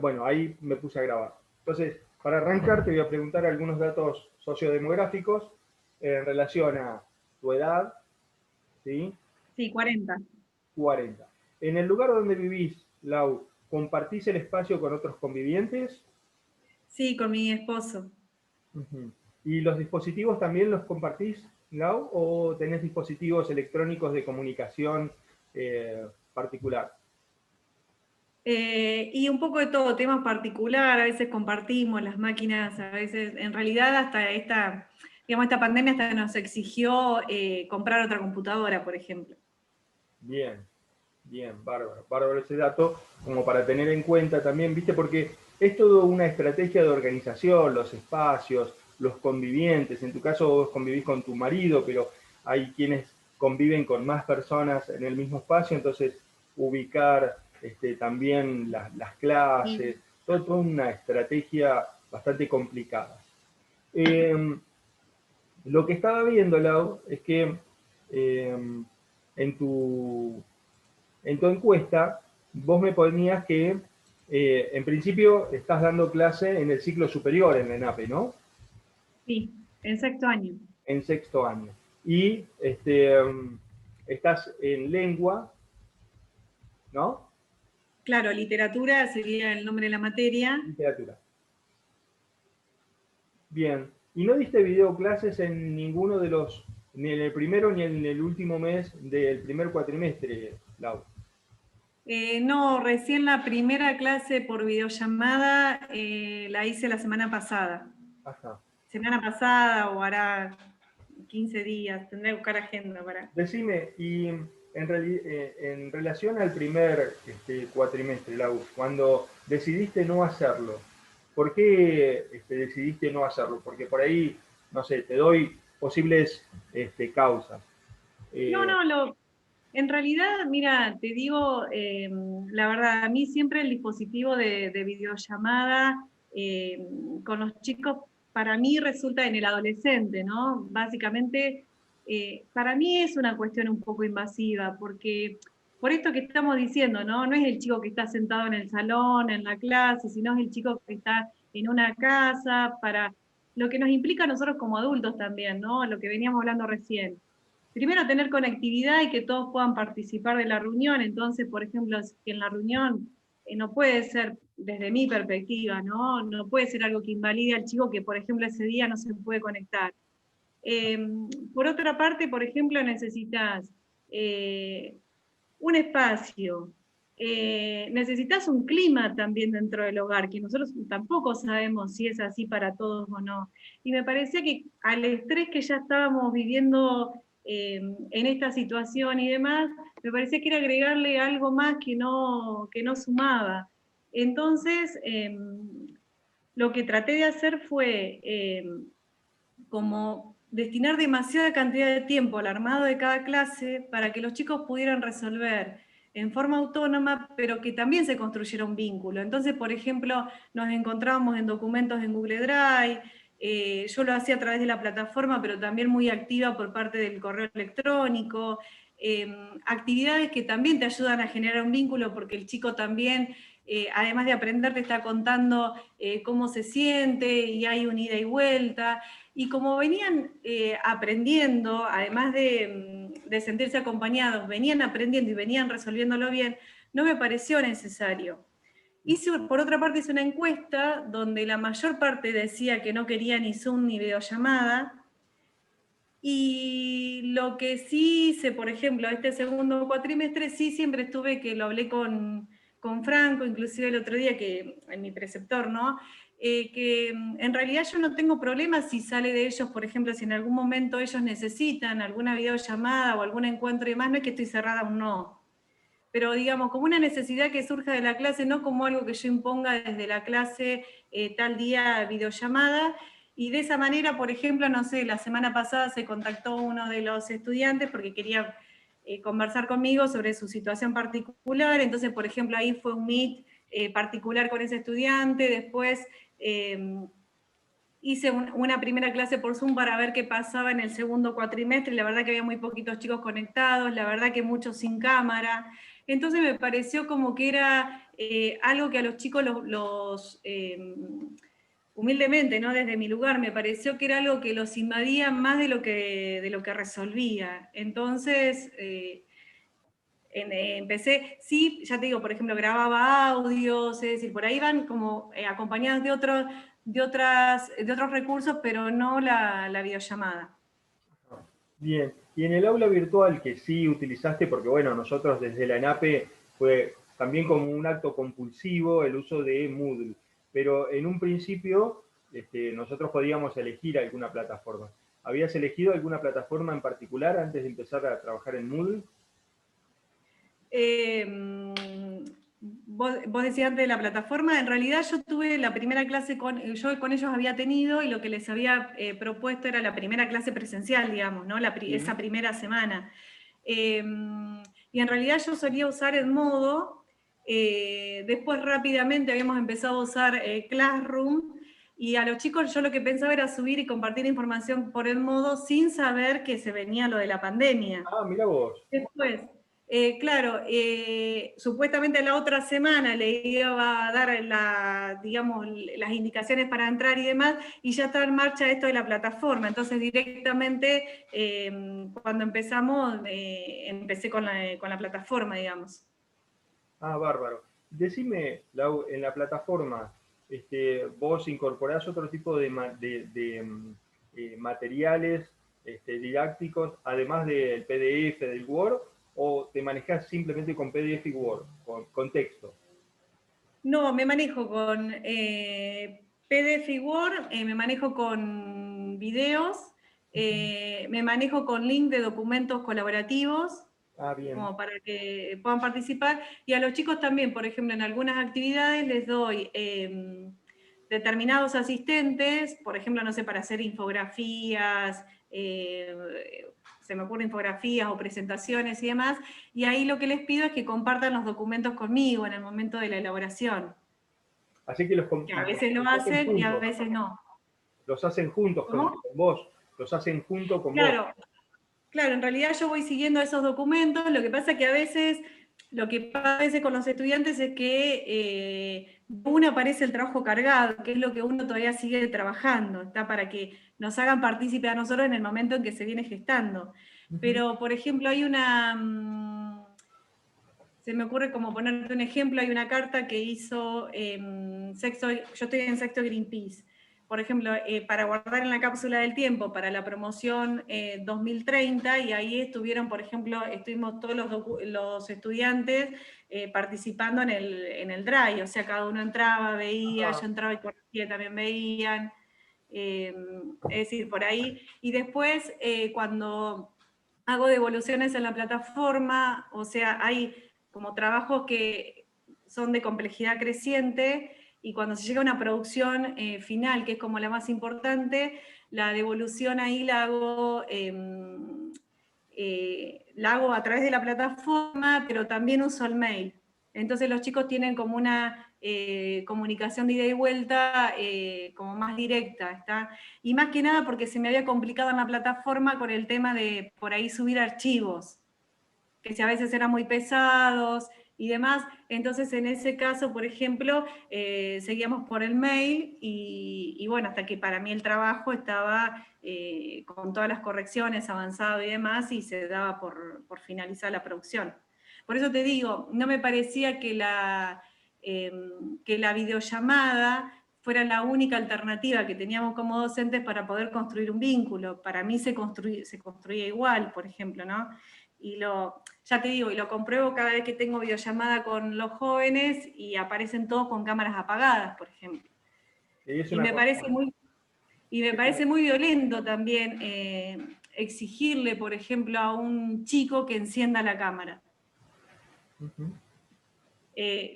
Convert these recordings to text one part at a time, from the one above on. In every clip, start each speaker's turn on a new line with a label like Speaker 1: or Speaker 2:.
Speaker 1: bueno, ahí me puse a grabar. Entonces, para arrancar te voy a preguntar algunos datos sociodemográficos en relación a tu edad, ¿sí?
Speaker 2: Sí, 40.
Speaker 1: 40. En el lugar donde vivís, Lau, ¿compartís el espacio con otros convivientes?
Speaker 2: Sí, con mi esposo.
Speaker 1: Ujú. ¿Y los dispositivos también los compartís, Lau, o tenés dispositivos electrónicos de comunicación particular?
Speaker 2: Y un poco de todo, temas particular, a veces compartimos las máquinas, a veces, en realidad hasta digamos, esta pandemia hasta nos exigió comprar otra computadora, por ejemplo.
Speaker 1: Bien, bien, bárbaro, bárbaro ese dato, como para tener en cuenta también, ¿viste? Porque es toda una estrategia de organización, los espacios, los convivientes. En tu caso vos convivís con tu marido, pero hay quienes conviven con más personas en el mismo espacio, entonces ubicar también las clases,
Speaker 2: Sí.
Speaker 1: toda una estrategia bastante complicada. Eh, lo que estaba viendo, Lau, es que eh, en tu en tu encuesta, vos me ponías que en principio estás dando clase en el ciclo superior en la ENAPE, ¿no?
Speaker 2: Sí, en sexto año.
Speaker 1: En sexto año. Y estás en lengua, ¿no?
Speaker 2: Claro, literatura sería el nombre de la materia.
Speaker 1: Literatura. Bien. ¿Y no diste videoclases en ninguno de los, ni en el primero ni en el último mes del primer cuatrimestre, Lau?
Speaker 2: No, recién la primera clase por videollamada la hice la semana pasada.
Speaker 1: Ajá.
Speaker 2: Semana pasada o hará 15 días, tendré que buscar agenda para...
Speaker 1: Decime, y en relación al primer cuatrimestre, Lau, cuando decidiste no hacerlo, ¿por qué decidiste no hacerlo? Porque por ahí, no sé, te doy posibles causas.
Speaker 2: No,
Speaker 1: Eh,
Speaker 2: no, en realidad, mira, te digo, la verdad, a mí siempre el dispositivo de videollamada eh, con los chicos, para mí resulta en el adolescente, ¿no? Básicamente, para mí es una cuestión un poco invasiva, porque por esto que estamos diciendo, ¿no? No es el chico que está sentado en el salón, en la clase, sino es el chico que está en una casa, para lo que nos implica a nosotros como adultos también, ¿no? Lo que veníamos hablando recién primero tener conectividad y que todos puedan participar de la reunión. Entonces, por ejemplo, si en la reunión no puede ser, desde mi perspectiva, ¿no? No puede ser algo que invalide al chico que, por ejemplo, ese día no se puede conectar. Eh, por otra parte, por ejemplo, necesitas un espacio, necesitas un clima también dentro del hogar, que nosotros tampoco sabemos si es así para todos o no. Y me parecía que al estrés que ya estábamos viviendo en esta situación y demás, me parecía que era agregarle algo más que no sumaba. Entonces, lo que traté de hacer fue como destinar demasiada cantidad de tiempo al armado de cada clase para que los chicos pudieran resolver en forma autónoma, pero que también se construyera un vínculo. Entonces, por ejemplo, nos encontrábamos en documentos en Google Drive, yo lo hacía a través de la plataforma, pero también muy activa por parte del correo electrónico, actividades que también te ayudan a generar un vínculo porque el chico también además de aprender, te está contando cómo se siente y hay un ida y vuelta. Y como venían aprendiendo, además de sentirse acompañados, venían aprendiendo y venían resolviéndolo bien, no me pareció necesario. Por otra parte, hice una encuesta donde la mayor parte decía que no quería ni Zoom ni videollamada. Y lo que sí hice, por ejemplo, este segundo cuatrimestre, sí siempre estuve, que lo hablé con Franco, inclusive el otro día, que en mi preceptor, ¿no? Que en realidad yo no tengo problemas si sale de ellos, por ejemplo, si en algún momento ellos necesitan alguna videollamada o algún encuentro y demás, no es que estoy cerrada a un no. Pero digamos, como una necesidad que surja de la clase, no como algo que yo imponga desde la clase tal día videollamada. Y de esa manera, por ejemplo, no sé, la semana pasada se contactó uno de los estudiantes porque quería conversar conmigo sobre su situación particular. Entonces, por ejemplo, ahí fue un meet particular con ese estudiante. Después hice una primera clase por Zoom para ver qué pasaba en el segundo cuatrimestre. La verdad que había muy poquitos chicos conectados, la verdad que muchos sin cámara. Entonces me pareció como que era algo que a los chicos humildemente, ¿no? Desde mi lugar, me pareció que era algo que los invadía más de lo que resolvía. Entonces, empecé, sí, ya te digo, por ejemplo, grababa audios, es decir, por ahí van como acompañadas de otros recursos, pero no la videollamada.
Speaker 1: Bien, y en el aula virtual que sí utilizaste, porque bueno, nosotros desde la ENAPE fue también como un acto compulsivo el uso de Moodle, pero en un principio nosotros podíamos elegir alguna plataforma. ¿Habías elegido alguna plataforma en particular antes de empezar a trabajar en Moodle?
Speaker 2: Eh, vos decías antes de la plataforma, en realidad yo tuve la primera clase yo con ellos había tenido y lo que les había propuesto era la primera clase presencial, digamos, ¿no? Esa primera semana. Y en realidad yo solía usar Edmodo, después rápidamente habíamos empezado a usar Classroom, y a los chicos yo lo que pensaba era subir y compartir información por Edmodo sin saber que se venía lo de la pandemia.
Speaker 1: Ah, mira vos.
Speaker 2: Después, claro, supuestamente la otra semana le iba a dar digamos, las indicaciones para entrar y demás, y ya está en marcha esto de la plataforma. Entonces, directamente, cuando empezamos, empecé con la plataforma, digamos.
Speaker 1: Ah, bárbaro. Decime, Lau, en la plataforma, vos incorporás otro tipo de materiales didácticos, además del PDF, del Word, o te manejás simplemente con PDF y Word, con texto.
Speaker 2: No, me manejo con PDF y Word, me manejo con videos, me manejo con link de documentos colaborativos,
Speaker 1: Ah, bien.
Speaker 2: como para que puedan participar. Y a los chicos también, por ejemplo, en algunas actividades les doy determinados asistentes, por ejemplo, no sé, para hacer infografías, se me ocurren infografías o presentaciones y demás, y ahí lo que les pido es que compartan los documentos conmigo en el momento de la elaboración,
Speaker 1: Así que
Speaker 2: que a veces lo
Speaker 1: los hacen
Speaker 2: hacen y a
Speaker 1: juntos,
Speaker 2: veces no.
Speaker 1: los hacen juntos con
Speaker 2: ¿Cómo?
Speaker 1: vos, los hacen junto con vos.
Speaker 2: Claro, claro, en realidad yo voy siguiendo esos documentos, lo que pasa que a veces, lo que pasa a veces con los estudiantes es que uno aparece el trabajo cargado, que es lo que uno todavía sigue trabajando, está para que nos hagan partícipe a nosotros en el momento en que se viene gestando.
Speaker 1: Ujú.
Speaker 2: Pero, por ejemplo, hay se me ocurre como ponerte un ejemplo, hay una carta que hizo yo estoy en sexto Greenpeace, por ejemplo, para guardar en la cápsula del tiempo, para la promoción 2030, y ahí estuvieron, por ejemplo, estuvimos todos los estudiantes participando en el drive, o sea, cada uno entraba, veía,
Speaker 1: Ajá.
Speaker 2: yo entraba y corregía, también veían, es decir, por ahí, y después cuando hago devoluciones en la plataforma, o sea, hay como trabajos que son de complejidad creciente, y cuando se llega a una producción final, que es como la más importante, la devolución ahí la hago a través de la plataforma, pero también uso el mail. Entonces los chicos tienen como una comunicación de ida y vuelta como más directa, ¿está? Y más que nada porque se me había complicado en la plataforma con el tema de por ahí subir archivos, que si a veces eran muy pesados y demás. Entonces, en ese caso, por ejemplo, seguíamos por el mail y bueno, hasta que para mí el trabajo estaba con todas las correcciones avanzado y demás, y se daba por finalizar la producción. Por eso te digo, no me parecía eh, que la videollamada fuera la única alternativa que teníamos como docentes para poder construir un vínculo. Para mí se construía igual, por ejemplo, ¿no? Ya te digo, y lo compruebo cada vez que tengo videollamada con los jóvenes y aparecen todos con cámaras apagadas, por ejemplo.
Speaker 1: Y es
Speaker 2: Y
Speaker 1: una
Speaker 2: me
Speaker 1: cosa.
Speaker 2: parece muy violento también exigirle, por ejemplo, a un chico que encienda la cámara.
Speaker 1: Ujú.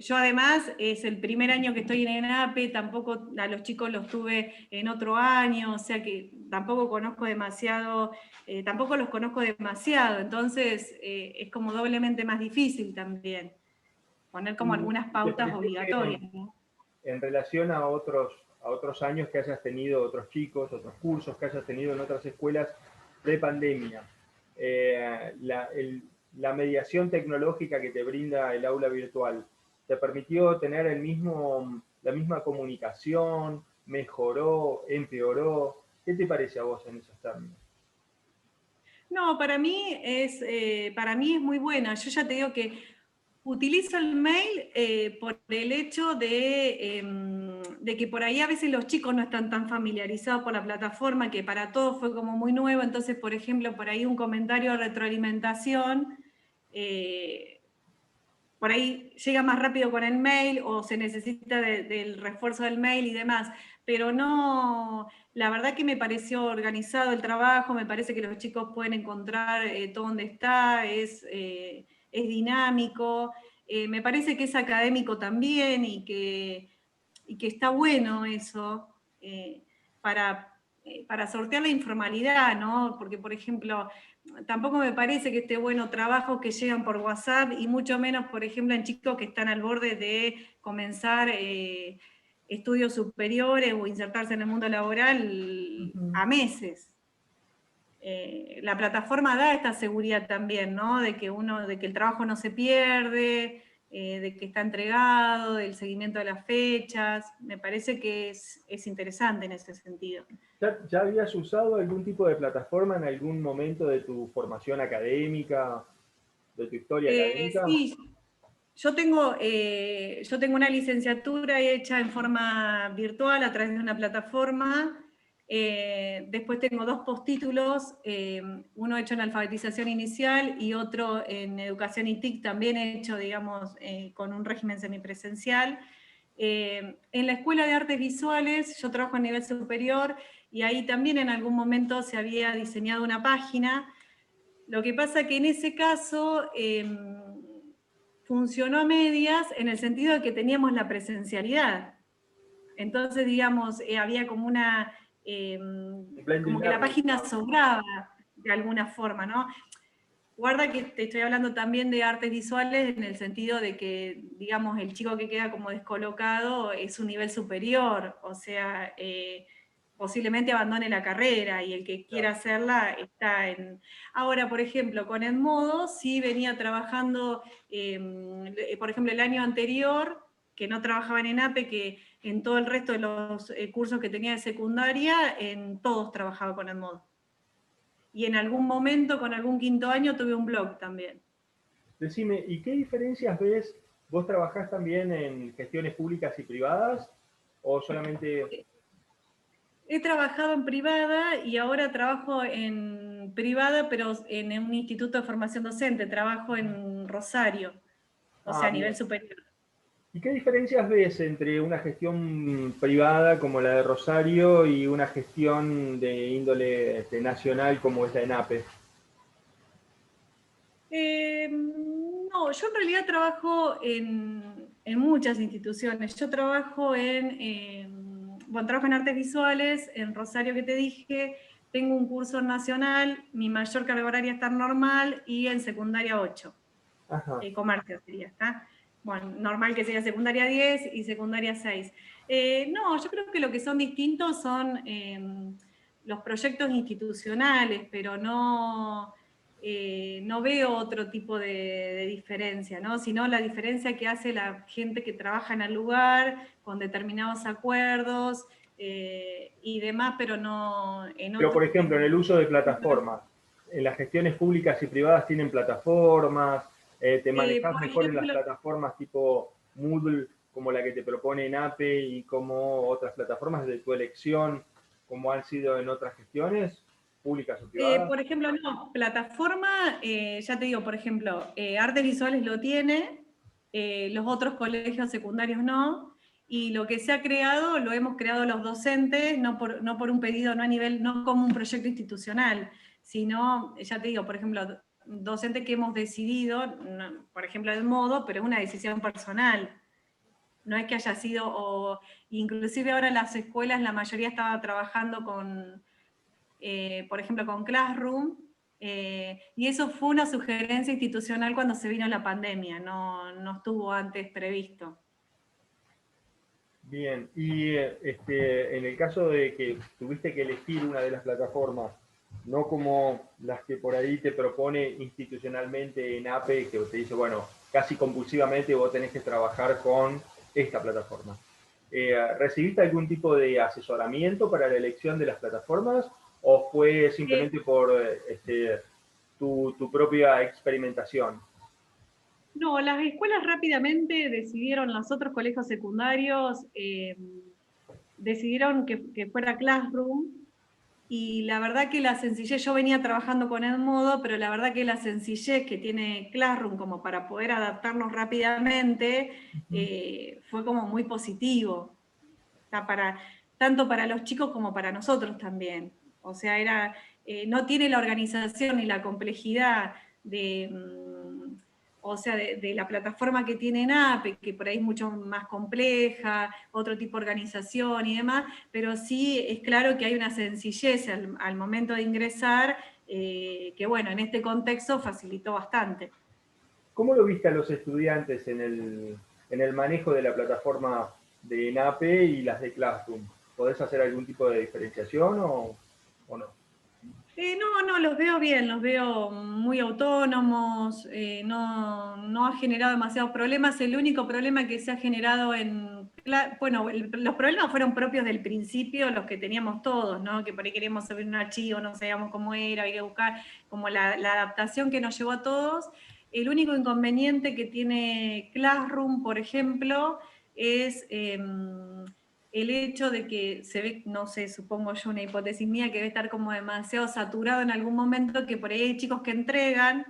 Speaker 2: Yo además es el primer año que estoy en ENAPE, tampoco a los chicos los tuve en otro año, o sea que tampoco tampoco los conozco demasiado, entonces es como doblemente más difícil también poner como algunas
Speaker 1: ¿Y te
Speaker 2: pautas
Speaker 1: pareció que
Speaker 2: obligatorias, ¿no?
Speaker 1: en relación a otros años que hayas tenido, otros chicos, otros cursos que hayas tenido en otras escuelas pre-pandemia, la mediación tecnológica que te brinda el aula virtual, ¿Te permitió tener la misma comunicación? ¿Mejoró? ¿Empeoró? ¿Qué te parece a vos en esos términos?
Speaker 2: No, para mí es muy buena. Yo ya te digo que utilizo el mail por el hecho de que por ahí a veces los chicos no están tan familiarizados con la plataforma, que para todos fue como muy nuevo. Entonces, por ejemplo, por ahí un comentario de retroalimentación, eh, por ahí llega más rápido con el mail o se necesita del refuerzo del mail y demás, pero no, la verdad que me pareció organizado el trabajo, me parece que los chicos pueden encontrar todo donde está, es dinámico, me parece que es académico también y que está bueno eso para sortear la informalidad, ¿no? Porque, por ejemplo, tampoco me parece que esté bueno trabajos que llegan por WhatsApp y mucho menos, por ejemplo, en chicos que están al borde de comenzar estudios superiores o insertarse en el mundo laboral a meses. La plataforma da esta seguridad también, ¿no? De que el trabajo no se pierde, de que está entregado, del seguimiento de las fechas. Me parece que es interesante en ese sentido.
Speaker 1: ¿Ya habías usado algún tipo de plataforma en algún momento de tu formación académica, de tu historia académica?
Speaker 2: Sí, yo tengo una licenciatura hecha en forma virtual a través de una plataforma. Después tengo dos postítulos, uno hecho en alfabetización inicial y otro en educación y TIC, también hecho, digamos, con un régimen semipresencial. En la Escuela de Artes Visuales yo trabajo a nivel superior y ahí también en algún momento se había diseñado una página. Lo que pasa que en ese caso funcionó a medias en el sentido de que teníamos la presencialidad. Entonces, digamos, había como
Speaker 1: Blended
Speaker 2: como que la
Speaker 1: Learning,
Speaker 2: página
Speaker 1: digamos.
Speaker 2: sobraba de alguna forma, ¿no? Guarda que te estoy hablando también de artes visuales en el sentido de que, digamos, el chico que queda como descolocado es un nivel superior, o sea, posiblemente abandone la carrera y el que quiera
Speaker 1: Claro.
Speaker 2: hacerla está en... Ahora, por ejemplo, con Edmodo sí venía trabajando, por ejemplo, el año anterior, que no trabajaba en ENAPE, que en todo el resto de los cursos que tenía de secundaria, en todos trabajaba con Edmodo. Y en algún momento, con algún quinto año, tuve un blog también.
Speaker 1: Decime, ¿y qué diferencias ves? ¿Vos trabajás también en gestiones públicas y privadas? ¿O solamente...
Speaker 2: He trabajado en privada y ahora trabajo en privada, pero en un instituto de formación docente. Trabajo en Rosario, o
Speaker 1: Ah,
Speaker 2: sea, a nivel
Speaker 1: bien.
Speaker 2: superior.
Speaker 1: ¿Y qué diferencias ves entre una gestión privada como la de Rosario y una gestión de índole nacional como es la ENAPE?
Speaker 2: No, yo en realidad trabajo en muchas instituciones. Yo trabajo bueno, trabajo en artes visuales, en Rosario que te dije, tengo un curso nacional, mi mayor carga horaria está normal y en secundaria 8,
Speaker 1: Ajá.
Speaker 2: comercio sería, ¿está? Bueno, normal que sería secundaria 10 y secundaria 6. No, yo creo que lo que son distintos son los proyectos institucionales, pero no veo otro tipo de diferencia, ¿no? Sino la diferencia que hace la gente que trabaja en el lugar, con determinados acuerdos y demás, pero no en
Speaker 1: Pero,
Speaker 2: otro...
Speaker 1: por ejemplo, en el uso de plataformas, en las gestiones públicas y privadas tienen plataformas, te manejas
Speaker 2: por
Speaker 1: mejor en las
Speaker 2: ejemplo,
Speaker 1: plataformas tipo Moodle, como la que te propone NAPE y como otras plataformas de tu elección, como han sido en otras gestiones públicas o privadas.
Speaker 2: por ejemplo, no, plataforma, ya te digo, por ejemplo, Artes Visuales lo tiene, los otros colegios secundarios no, y lo que se ha creado, lo hemos creado los docentes, no por un pedido, no a nivel, no como un proyecto institucional, sino, ya te digo, por ejemplo, docentes que hemos decidido, por ejemplo, el modo, pero es una decisión personal. No es que haya sido, o inclusive ahora en las escuelas la mayoría estaba trabajando por ejemplo, con Classroom, y eso fue una sugerencia institucional cuando se vino la pandemia, no estuvo antes previsto.
Speaker 1: Bien, y en el caso de que tuviste que elegir una de las plataformas, no como las que por ahí te propone institucionalmente en APE, que te dice, bueno, casi compulsivamente vos tenés que trabajar con esta plataforma. ¿Recibiste algún tipo de asesoramiento para la elección de las plataformas o fue simplemente por tu propia experimentación?
Speaker 2: No, las escuelas rápidamente decidieron, los otros colegios secundarios decidieron que fuera Classroom, y la verdad que la sencillez, yo venía trabajando con Edmodo, pero la verdad que la sencillez que tiene Classroom como para poder adaptarnos rápidamente fue como muy positivo, o sea, tanto para los chicos como para nosotros también. O sea, no tiene la organización y la complejidad de, o sea, de la plataforma que tiene NAPE, que por ahí es mucho más compleja, otro tipo de organización y demás, pero sí es claro que hay una sencillez al momento de ingresar, que bueno, en este contexto facilitó bastante.
Speaker 1: ¿Cómo lo viste a los estudiantes en el manejo de la plataforma de NAPE y las de Classroom? ¿Podés hacer algún tipo de diferenciación o no?
Speaker 2: No, los veo bien, los veo muy autónomos, no ha generado demasiados problemas. El único problema que se ha generado bueno, los problemas fueron propios del principio, los que teníamos todos, ¿no? Que por ahí queríamos subir un archivo, no sabíamos cómo era, había que buscar como la adaptación que nos llevó a todos. El único inconveniente que tiene Classroom, por ejemplo, es el hecho de que se ve, no sé, supongo yo una hipótesis mía, que debe estar como demasiado saturado en algún momento, que por ahí hay chicos que entregan,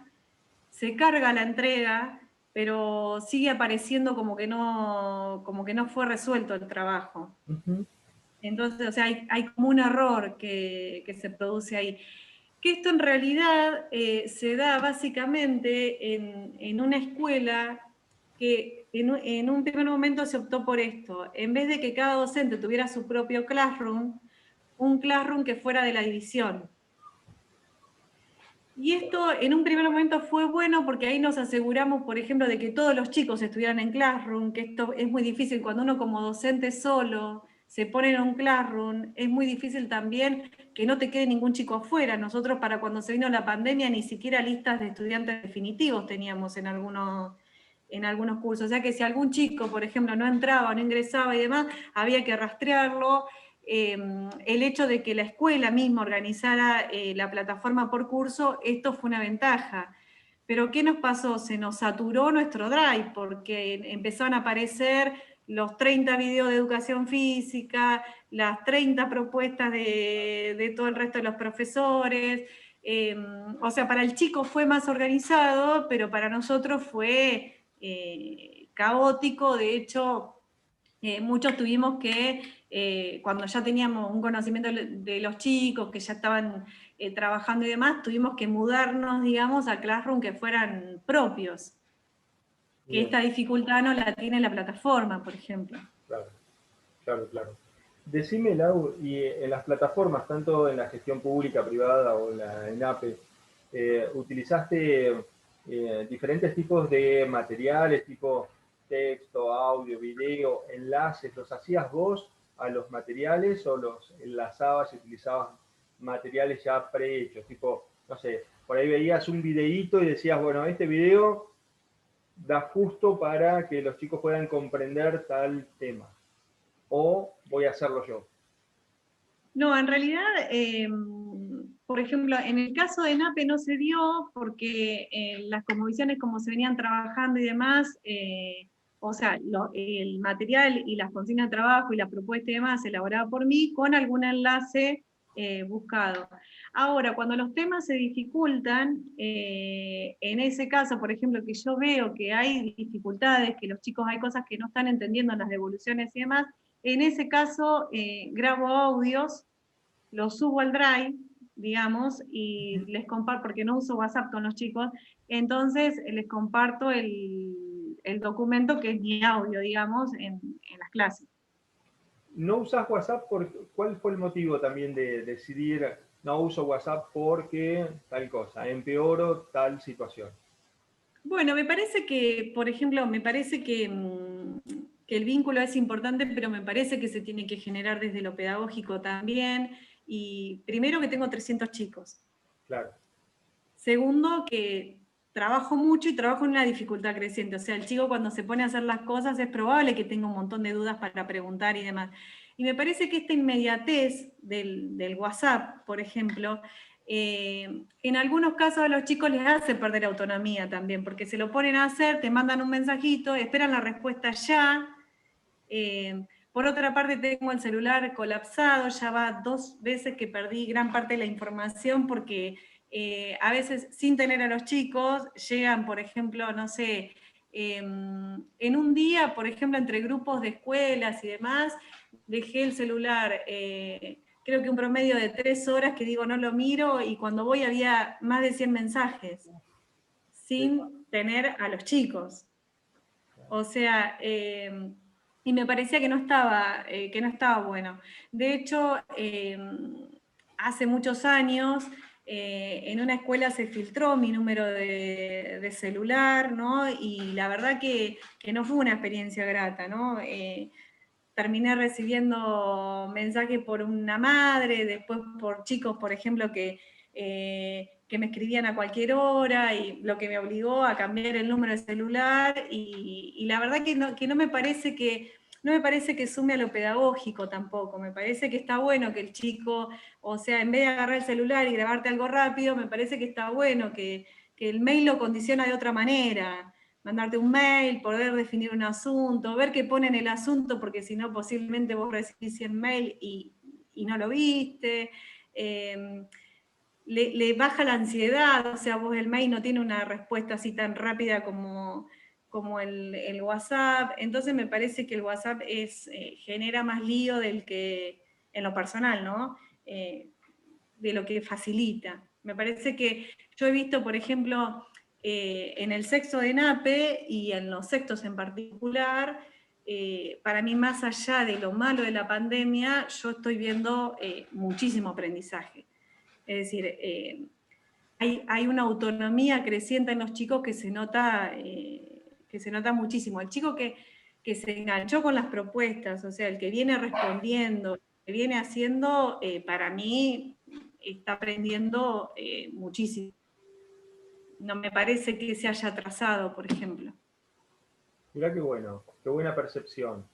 Speaker 2: se carga la entrega, pero sigue apareciendo como que no fue resuelto el trabajo.
Speaker 1: Ujú.
Speaker 2: Entonces, o sea, hay como un error que se produce ahí. Que esto en realidad se da básicamente en una escuela que en un primer momento se optó por esto. En vez de que cada docente tuviera su propio classroom, un classroom que fuera de la división. Y esto en un primer momento fue bueno porque ahí nos aseguramos, por ejemplo, de que todos los chicos estuvieran en Classroom, que esto es muy difícil cuando uno como docente solo se pone en un Classroom, es muy difícil también que no te quede ningún chico afuera. Nosotros para cuando se vino la pandemia ni siquiera listas de estudiantes definitivos teníamos en algunos cursos. O sea que si algún chico, por ejemplo, no entraba, no ingresaba y demás, había que rastrearlo. El hecho de que la escuela misma organizara la plataforma por curso, esto fue una ventaja. Pero ¿qué nos pasó? Se nos saturó nuestro drive porque empezaron a aparecer los 30 videos de educación física, las 30 propuestas de todo el resto de los profesores. O sea, para el chico fue más organizado, pero para nosotros fue caótico. De hecho, muchos tuvimos que, cuando ya teníamos un conocimiento de los chicos, que ya estaban trabajando y demás, tuvimos que mudarnos, digamos, a Classroom que fueran propios, que
Speaker 1: Bien,
Speaker 2: esta dificultad no la tiene la plataforma, por ejemplo.
Speaker 1: claro, claro, claro. Decime, Lau, y en las plataformas, tanto en la gestión pública, privada o en la ENAPE, ¿utilizaste diferentes tipos de materiales, tipo texto, audio, video, enlaces? ¿Los hacías vos a los materiales o los enlazabas y utilizabas materiales ya prehechos? Tipo, no sé, por ahí veías un videíto y decías, bueno, este video da justo para que los chicos puedan comprender tal tema. O voy a hacerlo yo.
Speaker 2: No, en realidad, por ejemplo, en el caso de NAPE no se dio porque las condiciones como se venían trabajando y demás, o sea, el material y las consignas de trabajo y la propuesta y demás elaborada por mí con algún enlace buscado. Ahora, cuando los temas se dificultan, en ese caso, por ejemplo, que yo veo que hay dificultades, que los chicos hay cosas que no están entendiendo en las devoluciones y demás, en ese caso, grabo audios, los subo al Drive, digamos, y les comparto, porque no uso WhatsApp con los chicos, entonces les comparto el documento que es mi audio, digamos, en las clases.
Speaker 1: ¿No usas WhatsApp? ¿Cuál fue el motivo también de decidir no uso WhatsApp porque tal cosa, empeoro tal situación?
Speaker 2: Bueno, me parece que, por ejemplo, me parece que el vínculo es importante, pero me parece que se tiene que generar desde lo pedagógico también. Y primero que tengo 300 chicos.
Speaker 1: Claro.
Speaker 2: Segundo, que trabajo mucho y trabajo en una dificultad creciente. O sea, el chico cuando se pone a hacer las cosas es probable que tenga un montón de dudas para preguntar y demás. Y me parece que esta inmediatez del WhatsApp, por ejemplo, en algunos casos a los chicos les hace perder autonomía también, porque se lo ponen a hacer, te mandan un mensajito, esperan la respuesta ya. Por otra parte, tengo el celular colapsado, ya va 2 veces que perdí gran parte de la información porque a veces sin tener a los chicos llegan, por ejemplo, no sé, en un día, por ejemplo, entre grupos de escuelas y demás, dejé el celular, creo que un promedio de 3 horas que digo no lo miro, y cuando voy había más de 100 mensajes sin tener a los chicos. O sea, y me parecía que no estaba bueno. De hecho, hace muchos años, en una escuela se filtró mi número de celular, ¿no? Y la verdad que no fue una experiencia grata, ¿no? Terminé recibiendo mensajes por una madre, después por chicos, por ejemplo, que me escribían a cualquier hora, y lo que me obligó a cambiar el número de celular, y la verdad que no me parece no me parece que sume a lo pedagógico tampoco. Me parece que está bueno que el chico, o sea, en vez de agarrar el celular y grabarte algo rápido, me parece que está bueno que el mail lo condiciona de otra manera. Mandarte un mail, poder definir un asunto, ver qué pone en el asunto, porque si no posiblemente vos recibís 100 mail y no lo viste. Le baja la ansiedad, o sea, vos el mail no tiene una respuesta así tan rápida como el WhatsApp. Entonces me parece que el WhatsApp genera más lío del que en lo personal, ¿no? De lo que facilita. Me parece que yo he visto, por ejemplo, en el sexto de NAPE y en los sextos en particular, para mí, más allá de lo malo de la pandemia, yo estoy viendo muchísimo aprendizaje. Es decir, hay una autonomía creciente en los chicos que se nota muchísimo. El chico que se enganchó con las propuestas, o sea, el que viene respondiendo, el que viene haciendo, para mí está aprendiendo muchísimo. No me parece que se haya atrasado, por ejemplo.
Speaker 1: Mirá qué bueno, qué buena percepción.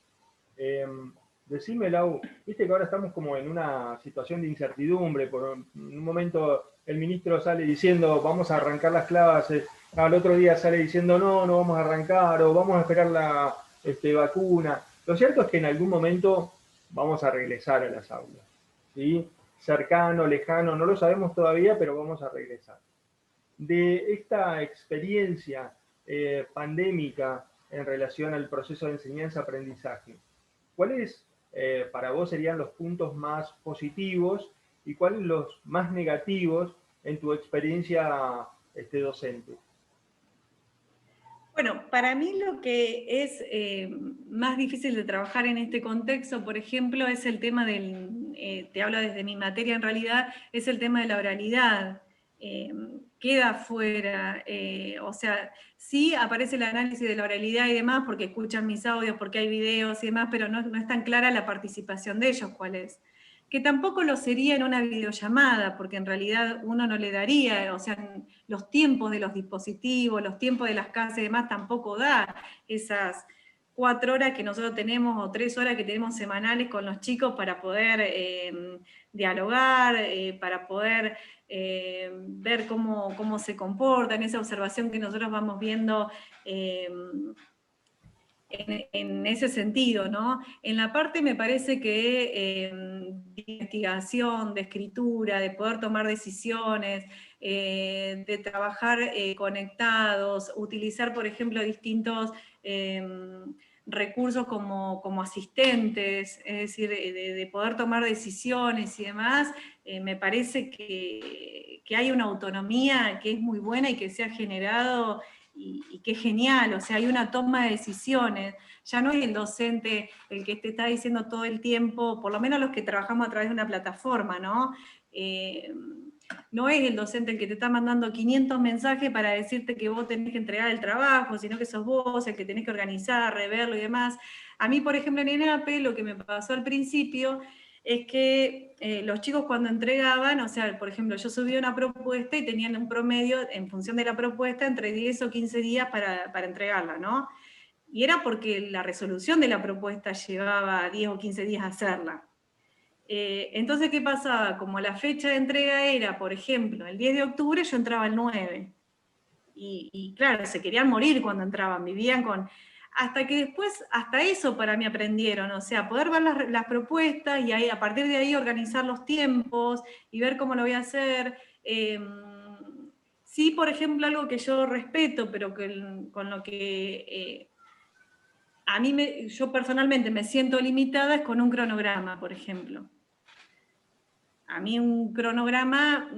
Speaker 1: Decime, Lau, viste que ahora estamos como en una situación de incertidumbre. Por un momento el ministro sale diciendo vamos a arrancar las clases, al otro día sale diciendo no, no vamos a arrancar, o vamos a esperar la vacuna. Lo cierto es que en algún momento vamos a regresar a las aulas, ¿sí? Cercano, lejano, no lo sabemos todavía, pero vamos a regresar. De esta experiencia pandémica en relación al proceso de enseñanza-aprendizaje, ¿cuáles para vos serían los puntos más positivos y cuáles los más negativos en tu experiencia docente?
Speaker 2: Bueno, para mí lo que es más difícil de trabajar en este contexto, por ejemplo, es el tema te hablo desde mi materia en realidad, es el tema de la oralidad. Queda fuera, o sea, sí aparece el análisis de la oralidad y demás, porque escuchan mis audios, porque hay videos y demás, pero no es tan clara la participación de ellos, cuál es. Que tampoco lo sería en una videollamada, porque en realidad uno no le daría, o sea, los tiempos de los dispositivos, los tiempos de las casas y demás, tampoco da esas 4 horas que nosotros tenemos o 3 horas que tenemos semanales con los chicos para poder dialogar, para poder ver cómo se comportan, esa observación que nosotros vamos viendo en ese sentido, ¿no? En la parte me parece que de investigación, de escritura, de poder tomar decisiones, de trabajar conectados, utilizar, por ejemplo, distintos recursos como asistentes, es decir, de poder tomar decisiones y demás, me parece que hay una autonomía que es muy buena y que se ha generado y que es genial. O sea, hay una toma de decisiones. Ya no es el docente el que te está diciendo todo el tiempo, por lo menos los que trabajamos a través de una plataforma, ¿no? No es el docente el que te está mandando 500 mensajes para decirte que vos tenés que entregar el trabajo, sino que sos vos el que tenés que organizar, reverlo y demás. A mí, por ejemplo, en ENAPE, lo que me pasó al principio es que los chicos cuando entregaban, o sea, por ejemplo, yo subía una propuesta y tenían un promedio, en función de la propuesta, entre 10 o 15 días para entregarla, ¿no? Y era porque la resolución de la propuesta llevaba 10 o 15 días a hacerla. Entonces, ¿qué pasaba? Como la fecha de entrega era, por ejemplo, el 10 de octubre, yo entraba el 9. Y claro, se querían morir cuando entraban, vivían con... Hasta que después, hasta eso para mí aprendieron, o sea, poder ver las propuestas y ahí, a partir de ahí organizar los tiempos y ver cómo lo voy a hacer. Sí, por ejemplo, algo que yo respeto, pero con lo que a mí, yo personalmente me siento limitada es con un cronograma, por ejemplo. A mí un cronograma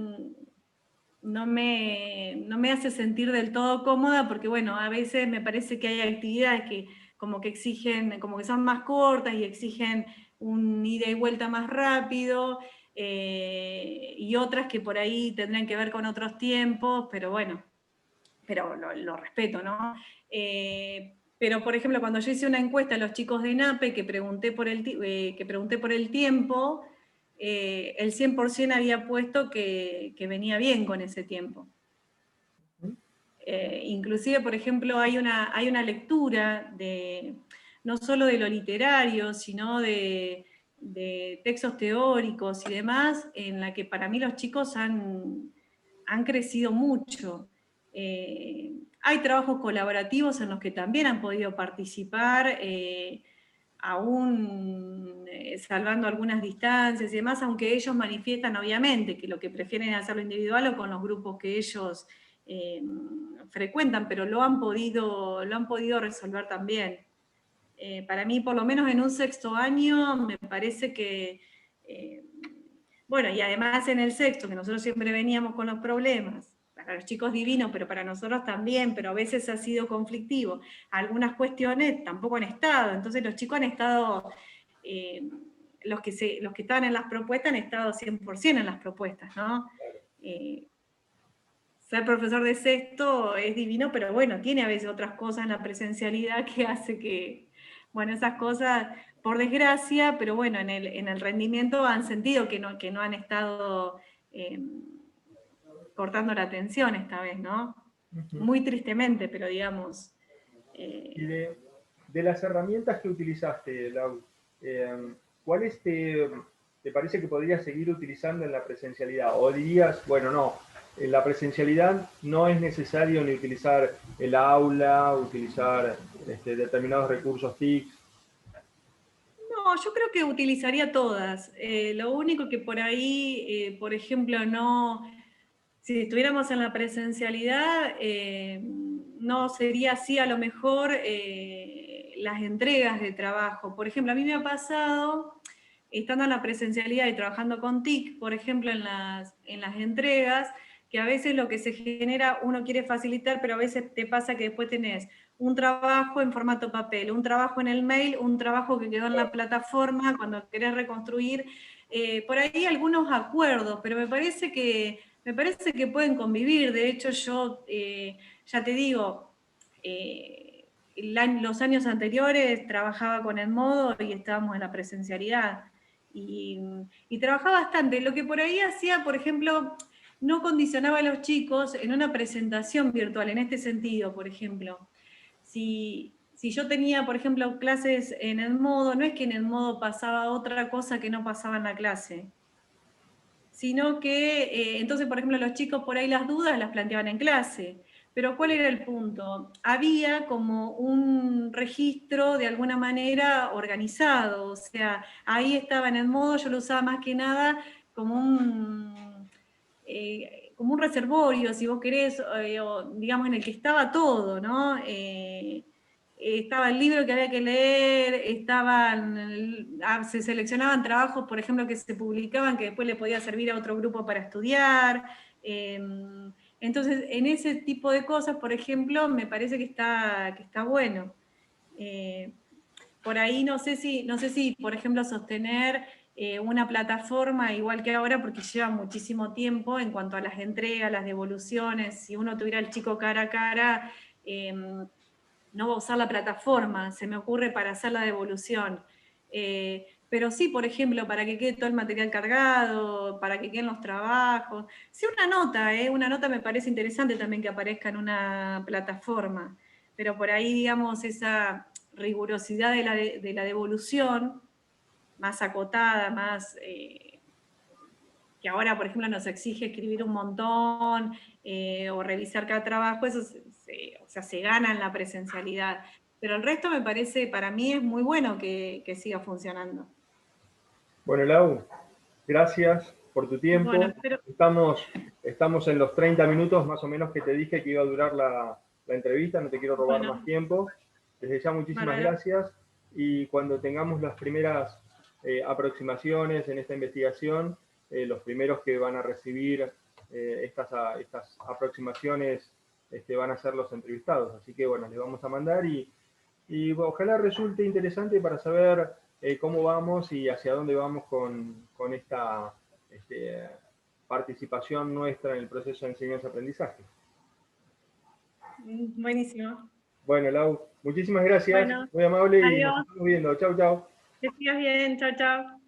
Speaker 2: no me hace sentir del todo cómoda porque, bueno, a veces me parece que hay actividades que como que exigen, como que son más cortas y exigen un ida y vuelta más rápido, y otras que por ahí tendrán que ver con otros tiempos, pero bueno, pero lo respeto, ¿no? Pero, por ejemplo, cuando yo hice una encuesta a los chicos de NAPE que pregunté por el tiempo, el 100% había puesto que venía bien con ese tiempo. Inclusive, por ejemplo, hay una lectura no solo de lo literario, sino de textos teóricos y demás, en la que para mí los chicos han crecido mucho. Hay trabajos colaborativos en los que también han podido participar, aún salvando algunas distancias y demás, aunque ellos manifiestan obviamente que lo que prefieren es hacerlo individual o con los grupos que ellos frecuentan, pero lo han podido resolver también. Para mí, por lo menos en un sexto año, me parece que, bueno, y además en el sexto, que nosotros siempre veníamos con los problemas, para los chicos divinos, pero para nosotros también, pero a veces ha sido conflictivo. Algunas cuestiones tampoco han estado, entonces los chicos han estado, los que estaban en las propuestas han estado 100% en las propuestas, ¿no? Ser profesor de sexto es divino, pero bueno, tiene a veces otras cosas en la presencialidad que hace que, bueno, esas cosas, por desgracia, pero bueno, en el rendimiento han sentido que no han estado cortando la atención esta vez, ¿no? Muy tristemente, pero digamos.
Speaker 1: Y de las herramientas que utilizaste, Lau, ¿cuáles te parece que podrías seguir utilizando en la presencialidad? ¿O dirías, bueno, no, en la presencialidad no es necesario ni utilizar el aula, utilizar determinados recursos TIC?
Speaker 2: No, yo creo que utilizaría todas. Lo único que por ahí, por ejemplo, no, si estuviéramos en la presencialidad, no sería así a lo mejor las entregas de trabajo. Por ejemplo, a mí me ha pasado, estando en la presencialidad y trabajando con TIC, por ejemplo, en las entregas, que a veces lo que se genera, uno quiere facilitar, pero a veces te pasa que después tenés un trabajo en formato papel, un trabajo en el mail, un trabajo que quedó en la plataforma cuando querés reconstruir. Por ahí algunos acuerdos, pero me parece que pueden convivir. De hecho, yo, ya te digo, los años anteriores trabajaba con el modo y estábamos en la presencialidad. Y trabajaba bastante. Lo que por ahí hacía, por ejemplo, no condicionaba a los chicos en una presentación virtual, en este sentido, por ejemplo. Si yo tenía, por ejemplo, clases en el modo, no es que en el modo pasaba otra cosa que no pasaba en la clase, sino que, entonces, por ejemplo, los chicos por ahí las dudas las planteaban en clase. Pero ¿cuál era el punto? Había como un registro de alguna manera organizado, o sea, ahí estaba en el modo, yo lo usaba más que nada como un reservorio, si vos querés, o, digamos, en el que estaba todo, ¿no? Estaba el libro que había que leer, se seleccionaban trabajos, por ejemplo, que se publicaban, que después le podía servir a otro grupo para estudiar. Entonces, en ese tipo de cosas, por ejemplo, me parece que está bueno. Por ahí no sé si, por ejemplo, sostener una plataforma igual que ahora, porque lleva muchísimo tiempo en cuanto a las entregas, las devoluciones. Si uno tuviera al chico cara a cara, no va a usar la plataforma, se me ocurre, para hacer la devolución. pero sí, por ejemplo, para que quede todo el material cargado, para que queden los trabajos. Sí, una nota me parece interesante también que aparezca en una plataforma, pero por ahí, digamos, esa rigurosidad de la devolución, más acotada, más... que ahora, por ejemplo, nos exige escribir un montón o revisar cada trabajo, eso o sea, se gana en la presencialidad. Pero el resto me parece, para mí es muy bueno que siga funcionando.
Speaker 1: Bueno, Lau, gracias por tu
Speaker 2: Bueno,
Speaker 1: tiempo.
Speaker 2: espero.
Speaker 1: Estamos en los 30 minutos más o menos que te dije que iba a durar la entrevista, no te quiero robar más
Speaker 2: Bueno,
Speaker 1: tiempo. Desde ya muchísimas
Speaker 2: bárbaro.
Speaker 1: gracias y cuando tengamos las primeras aproximaciones en esta investigación, los primeros que van a recibir estas aproximaciones van a ser los entrevistados. Así que bueno, les vamos a mandar y ojalá resulte interesante para saber cómo vamos y hacia dónde vamos con esta este, participación nuestra en el proceso de enseñanza-aprendizaje.
Speaker 2: Buenísimo.
Speaker 1: Bueno, Lau, muchísimas gracias,
Speaker 2: Bueno,
Speaker 1: muy amable y nos
Speaker 2: adiós.
Speaker 1: estamos viendo. Chau, chau.
Speaker 2: Que sigas bien. Chao, chao.